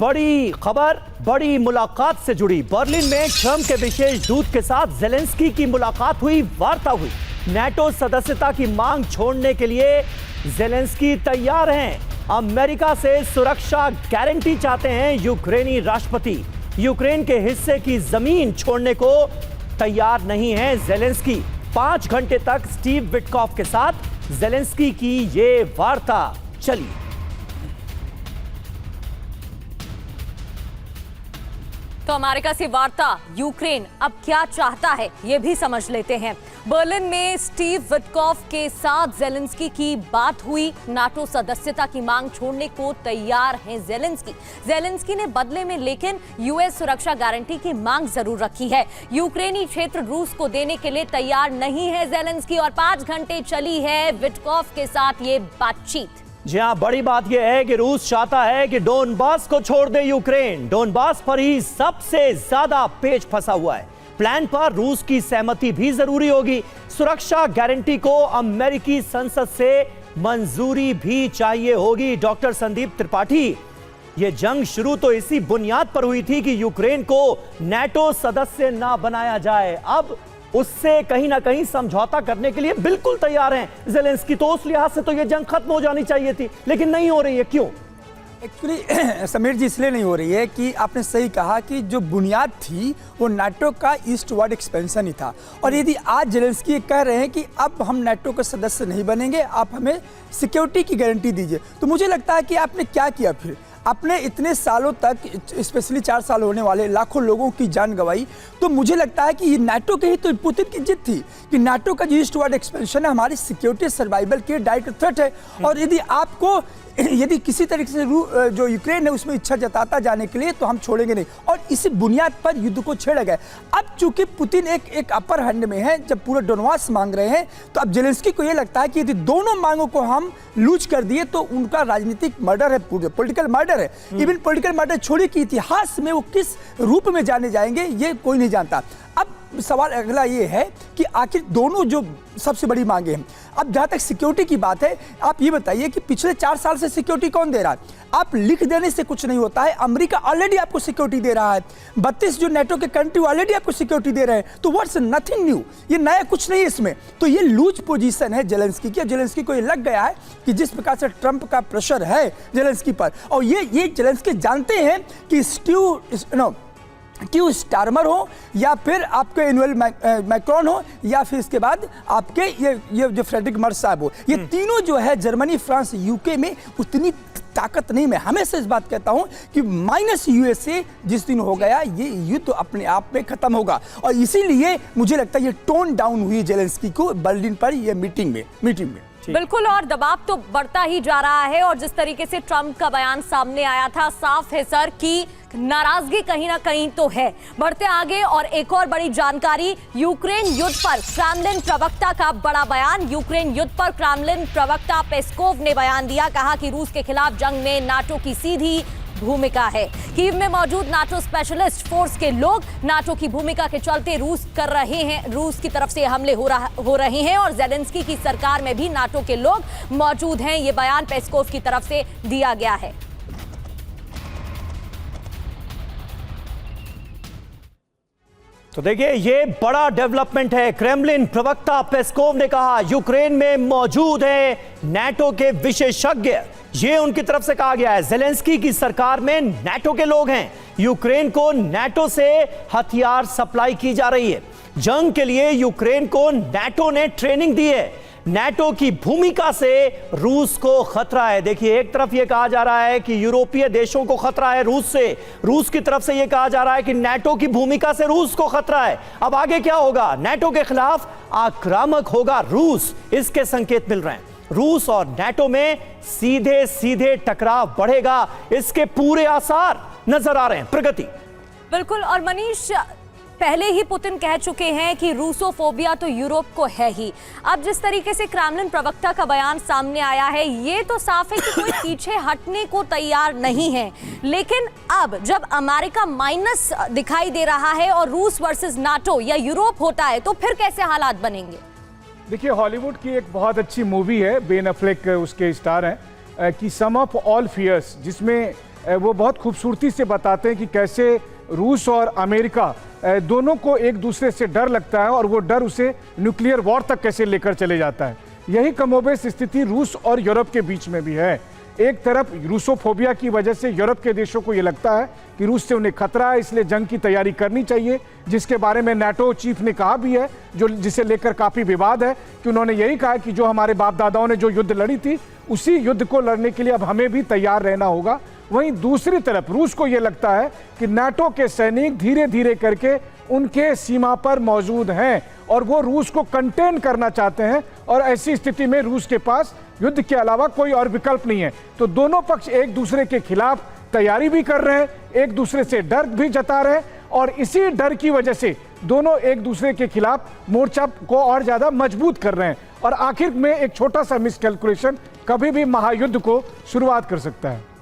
बड़ी खबर, बड़ी मुलाकात से जुड़ी। बर्लिन में ट्रंप के विशेष दूत के साथ जेलेंस्की की मुलाकात हुई, वार्ता हुई। नाटो सदस्यता की मांग छोड़ने के लिए जेलेंस्की तैयार हैं। अमेरिका से सुरक्षा गारंटी चाहते हैं यूक्रेनी राष्ट्रपति। यूक्रेन के हिस्से की जमीन छोड़ने को तैयार नहीं है जेलेंस्की। 5 घंटे तक स्टीव विटकॉफ के साथ जेलेंस्की की ये वार्ता चली। तो अमेरिका से वार्ता, यूक्रेन अब क्या चाहता है ये भी समझ लेते हैं। बर्लिन में स्टीव विटकॉफ के साथ जेलेंस्की की बात हुई। नाटो सदस्यता की मांग छोड़ने को तैयार हैं जेलेंस्की ने बदले में लेकिन यूएस सुरक्षा गारंटी की मांग जरूर रखी है। यूक्रेनी क्षेत्र रूस को देने के लिए तैयार नहीं है जेलेंस्की और 5 घंटे चली है विटकॉफ के साथ ये बातचीत। जी हां, बड़ी बात यह है कि रूस चाहता है कि डोनबास को छोड़ दे यूक्रेन। डोनबास पर ही सबसे ज्यादा पेच फंसा हुआ है। प्लान पर रूस की सहमति भी जरूरी होगी। सुरक्षा गारंटी को अमेरिकी संसद से मंजूरी भी चाहिए होगी। डॉक्टर संदीप त्रिपाठी, यह जंग शुरू तो इसी बुनियाद पर हुई थी कि यूक्रेन को नाटो सदस्य ना बनाया जाए। अब उससे कहीं ना कहीं समझौता करने के लिए बिल्कुल तैयार हैं जेलेंस्की। तो उस लिहाज से तो यह जंग खत्म हो जानी चाहिए थी, लेकिन नहीं हो रही है। क्यों? एक्चुअली समीर जी, इसलिए नहीं हो रही है कि आपने सही कहा कि जो बुनियाद थी वो नाटो का ईस्टवर्ड एक्सपेंशन ही था। और यदि आज जेलेंस्की कह रहे हैं कि अब हम नाटो के सदस्य नहीं बनेंगे, आप हमें सिक्योरिटी की गारंटी दीजिए, तो मुझे लगता है कि आपने क्या किया फिर। आपने इतने सालों तक, स्पेशली 4 साल होने वाले, लाखों लोगों की जान गंवाई। तो मुझे लगता है कि ये नाटो के ही तो पुतिन की जिद थी कि नाटो का जो ईस्टवर्ड एक्सपेंशन है हमारी सिक्योरिटी सर्वाइवल के डायरेक्ट थ्रेट है। और यदि किसी तरीके से जो यूक्रेन है उसमें इच्छा जताता जाने के लिए, तो हम छोड़ेंगे नहीं। और इसी बुनियाद पर युद्ध को छेड़ा गया। अब चूंकि पुतिन एक अपर हैंड में है, जब पूरा डोनबास मांग रहे हैं, तो अब जेलेंस्की को यह लगता है कि यदि दोनों मांगों को हम लूज कर दिए तो उनका राजनीतिक मर्डर है, पॉलिटिकल मर्डर है। इवन पॉलिटिकल मर्डर छोड़िए कि इतिहास में वो किस रूप में जाने जाएंगे ये कोई नहीं जानता। अब सवाल अगला ये है कि आखिर दोनों जो सबसे बड़ी मांगे हैं, अब जहाँ तक सिक्योरिटी की बात है, आप ये बताइए कि पिछले 4 साल से सिक्योरिटी कौन दे रहा है? आप लिख देने से कुछ नहीं होता है। अमेरिका ऑलरेडी आपको सिक्योरिटी दे रहा है। 32 जो नाटो के कंट्री ऑलरेडी आपको सिक्योरिटी दे रहे हैं। तो व्हाट्स नथिंग न्यू, ये नया कुछ नहीं है इसमें। तो ये लूज पोजीशन है जेलेंस्की की। जेलेंस्की को ये लग गया है कि जिस प्रकार से ट्रंप का प्रेशर है जेलेंस्की पर, और ये जेलेंस्की जानते हैं कि क्यों स्टारमर हो या फिर आपके इनुअल मैक्रोन हो या फिर इसके बाद आपके ये जो फ्रेडरिक मर्स साहब हो, ये तीनों जो है जर्मनी, फ्रांस, यूके में उतनी ताकत नहीं। मैं हमेशा इस बात कहता हूं कि माइनस यूएसए जिस दिन हो गया, ये युद्ध अपने आप में खत्म होगा। और इसीलिए मुझे लगता है ये टोन डाउन हुई जेलेंस्की को बर्लिन पर ये मीटिंग में। बिल्कुल, और दबाव तो बढ़ता ही जा रहा है। और जिस तरीके से ट्रंप का बयान सामने आया था, साफ है सर कि नाराजगी कहीं ना कहीं तो है। बढ़ते आगे और एक और बड़ी जानकारी, यूक्रेन युद्ध पर क्रेमलिन प्रवक्ता का बड़ा बयान। यूक्रेन युद्ध पर क्रेमलिन प्रवक्ता पेस्कोव ने बयान दिया, कहा कि रूस के खिलाफ जंग में नाटो की सीधी भूमिका है। कीव में मौजूद नाटो स्पेशलिस्ट फोर्स के लोग नाटो की भूमिका के चलते रूस की तरफ से हमले हो रहे हैं और जेलेंस्की की सरकार में भी नाटो के लोग मौजूद हैं। ये बयान पेस्कोव की तरफ से दिया गया है। तो देखिए, ये बड़ा डेवलपमेंट है। क्रेमलिन प्रवक्ता पेस्कोव ने कहा यूक्रेन में मौजूद है नाटो के विशेषज्ञ। ये उनकी तरफ से कहा गया है। जेलेंस्की की सरकार में नाटो के लोग हैं। यूक्रेन को नाटो से हथियार सप्लाई की जा रही है। जंग के लिए यूक्रेन को नाटो ने ट्रेनिंग दी है। नाटो की भूमिका से रूस को खतरा है। देखिए, एक तरफ यह कहा जा रहा है कि यूरोपीय देशों को खतरा है रूस से, रूस की तरफ से यह कहा जा रहा है कि नाटो की भूमिका से रूस को खतरा है। अब आगे क्या होगा? नाटो के खिलाफ आक्रामक होगा रूस, इसके संकेत मिल रहे हैं। रूस और नाटो में सीधे सीधे टकराव बढ़ेगा, इसके पूरे आसार नजर आ रहे हैं। प्रगति। बिल्कुल, और मनीष, पहले ही पुतिन कह चुके हैं कि रूसोफोबिया तो यूरोप को है ही। अब जिस तरीके से क्रेमलिन प्रवक्ता का बयान सामने आया है, ये तो साफ है कि कोई पीछे हटने को तैयार नहीं है। लेकिन अब जब अमेरिका माइनस दिखाई दे रहा है और रूस वर्सेस नाटो या यूरोप होता है, तो फिर कैसे हालात बनेंगे? देखिए, हॉलीवुड की एक बहुत अच्छी मूवी है, बेन अफ्लेक उसके स्टार हैं, कि सम ऑफ ऑल फियर्स, जिसमें वो बहुत खूबसूरती से बताते हैं कि कैसे रूस और अमेरिका दोनों को एक दूसरे से डर लगता है और वो डर उसे न्यूक्लियर वॉर तक कैसे लेकर चले जाता है। यही कमोबेश स्थिति रूस और यूरोप के बीच में भी है। एक तरफ रूसोफोबिया की वजह से यूरोप के देशों को ये लगता है कि रूस से उन्हें खतरा है, इसलिए जंग की तैयारी करनी चाहिए, जिसके बारे में नाटो चीफ ने कहा भी है, जिसे लेकर काफ़ी विवाद है कि उन्होंने यही कहा कि जो हमारे बाप दादाओं ने जो युद्ध लड़ी थी उसी युद्ध को लड़ने के लिए अब हमें भी तैयार रहना होगा। वहीं दूसरी तरफ रूस को यह लगता है कि नाटो के सैनिक धीरे धीरे करके उनके सीमा पर मौजूद हैं और वो रूस को कंटेन करना चाहते हैं, और ऐसी स्थिति में रूस के पास युद्ध के अलावा कोई और विकल्प नहीं है। तो दोनों पक्ष एक दूसरे के खिलाफ तैयारी भी कर रहे हैं, एक दूसरे से डर भी जता रहे हैं, और इसी डर की वजह से दोनों एक दूसरे के खिलाफ मोर्चा को और ज्यादा मजबूत कर रहे हैं, और आखिर में एक छोटा सा मिसकैलकुलेशन कभी भी महायुद्ध को शुरुआत कर सकता है।